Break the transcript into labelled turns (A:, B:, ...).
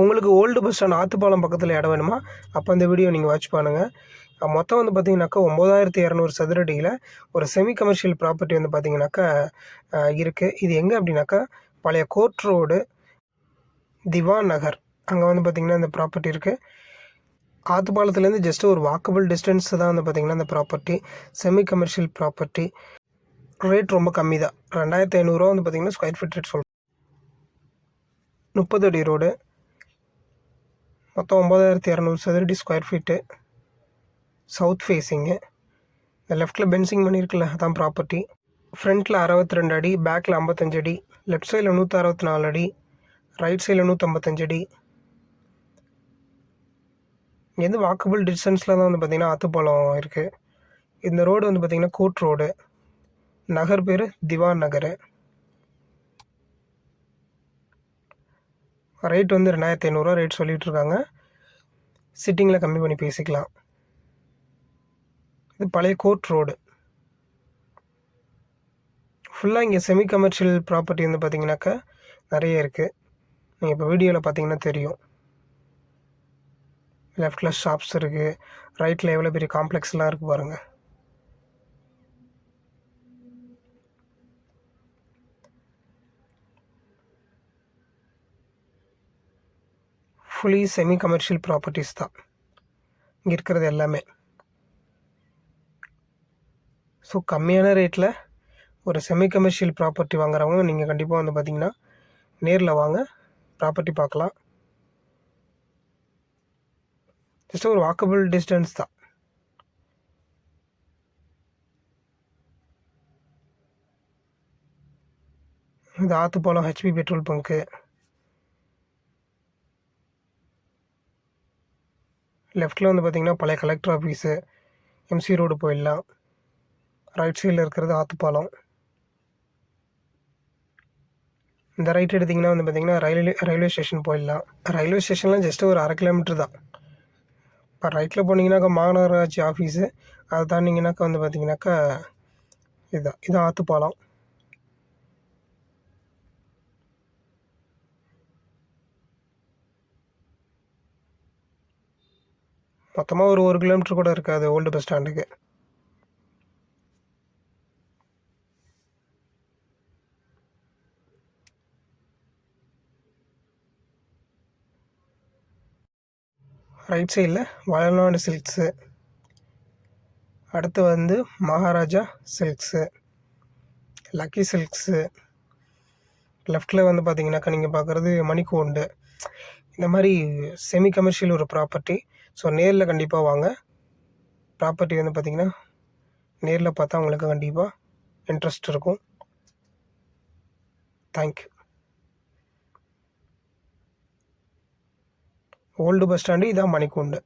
A: உங்களுக்கு old bus stand Athupalam பக்கத்தில் இடம் வேணுமா? அப்போ இந்த வீடியோ நீங்கள் வாட்ச் பண்ணுங்கள். மொத்தம் வந்து பார்த்தீங்கன்னாக்கா 9200 சதுரடியில் ஒரு செமி கமர்ஷியல் ப்ராப்பர்ட்டி வந்து பார்த்தீங்கன்னாக்கா இருக்குது. இது எங்கே அப்படின்னாக்கா பழைய கோர்ட் ரோடு, திவான் நகர், அங்கே வந்து பார்த்திங்கன்னா இந்த ப்ராப்பர்ட்டி இருக்குது. ஆத்துப்பாலத்துலேருந்து ஜஸ்ட்டு ஒரு வாக்கபிள் டிஸ்டன்ஸ் தான் வந்து பார்த்திங்கன்னா இந்த property. Semi commercial property. Rate ரொம்ப கம்மி தான். 2500 வந்து பார்த்திங்கன்னா ஸ்கொயர் ஃபீட் ரேட் சொல்கிறேன். 30 அடி ரோடு, மொத்தம் 9200 சதுரடி ஸ்கொயர் ஃபீட்டு. South facing. இந்த லெஃப்ட்டில் பென்சிங் பண்ணியிருக்குல்ல அதான் ப்ராப்பர்ட்டி. ஃப்ரண்ட்டில் 62 அடி, பேக்கில் 55 அடி, லெஃப்ட் சைடில் 164 அடி, ரைட் சைடில் 155 அடி. இங்கேருந்து வாக்கபிள் டிஸ்டன்ஸில் தான் வந்து பார்த்திங்கன்னா ஆத்துப்பாலம் இருக்குது. இந்த ரோடு வந்து பார்த்திங்கன்னா கோர்ட் ரோடு. நகர் பேர் திவான் நகர். ரேட் வந்து 2500 ரேட் சொல்லிகிட்ருக்காங்க. சிட்டிங்கில் கம்மி பண்ணி பேசிக்கலாம். இது பழைய கோர்ட் ரோடு. ஃபுல்லாக இங்கே செமி கமர்ஷியல் ப்ராப்பர்ட்டி வந்து பார்த்திங்கனாக்கா நிறைய இருக்குது. நீங்கள் இப்போ வீடியோவில் பார்த்தீங்கன்னா தெரியும். லெஃப்டில் ஷாப்ஸ் இருக்குது, ரைட்டில் எவ்வளோ பெரிய காம்ப்ளெக்ஸ்லாம் இருக்குது பாருங்கள். ஃபுல்லி செமி கமர்ஷியல் ப்ராப்பர்ட்டிஸ் தான் இங்கே இருக்கிறது எல்லாமே. ஸோ கம்மியான ரேட்டில் ஒரு செமி கமர்ஷியல் ப்ராப்பர்ட்டி வாங்குறவங்க நீங்கள் கண்டிப்பாக வந்து பார்த்திங்கன்னா நேரில் வாங்க, ப்ராப்பர்ட்டி பார்க்கலாம். ஜஸ்ட் ஒரு வாக்கபிள் டிஸ்டன்ஸ் தான். இது ஆத்துப்பாலம் ஹெச்பி பெட்ரோல் பங்க்கு. லெஃப்ட்டில் வந்து பார்த்திங்கன்னா பழைய கலெக்டர் ஆஃபீஸு, எம்சி ரோடு போயிடலாம். ரைட் சைடில் இருக்கிறது ஆத்துப்பாலம். இந்த ரைட் எடுத்திங்கன்னா வந்து பார்த்திங்கன்னா ரயில்வே ஸ்டேஷன் போயிடலாம். ரயில்வே ஸ்டேஷன்லாம் ஜஸ்ட்டு ஒரு 1/2 கிலோமீட்டர் தான். இப்போ ரைட்டில் போனீங்கன்னாக்கா மாநகராட்சி ஆஃபீஸு, அதை தாண்டிங்கனாக்கா வந்து பார்த்திங்கனாக்கா இதுதான் ஆத்துப்பாலம். மொத்தமாக ஒரு 1 கிலோமீட்டர் கூட இருக்காது ஓல்டு பஸ் ஸ்டாண்டுக்கு. ரைட் சைடில் வளநாடு சில்க்ஸு, அடுத்து வந்து மகாராஜா சில்க்ஸு, லக்கி சில்க்ஸு. லெஃப்ட்டில் வந்து பார்த்திங்கனாக்கா நீங்கள் பார்க்குறது மணிக்கூண்டு. இந்த மாதிரி செமி கமர்ஷியல் ஒரு ப்ராப்பர்ட்டி. ஸோ நேரில் கண்டிப்பாக வாங்க. ப்ராப்பர்ட்டி வந்து பார்த்திங்கன்னா நேரில் பார்த்தா உங்களுக்கு கண்டிப்பாக இன்ட்ரெஸ்ட் இருக்கும். தேங்க்யூ. ஓல்டு பஸ் ஸ்டாண்டு, இதான் மணிக்கூண்டு.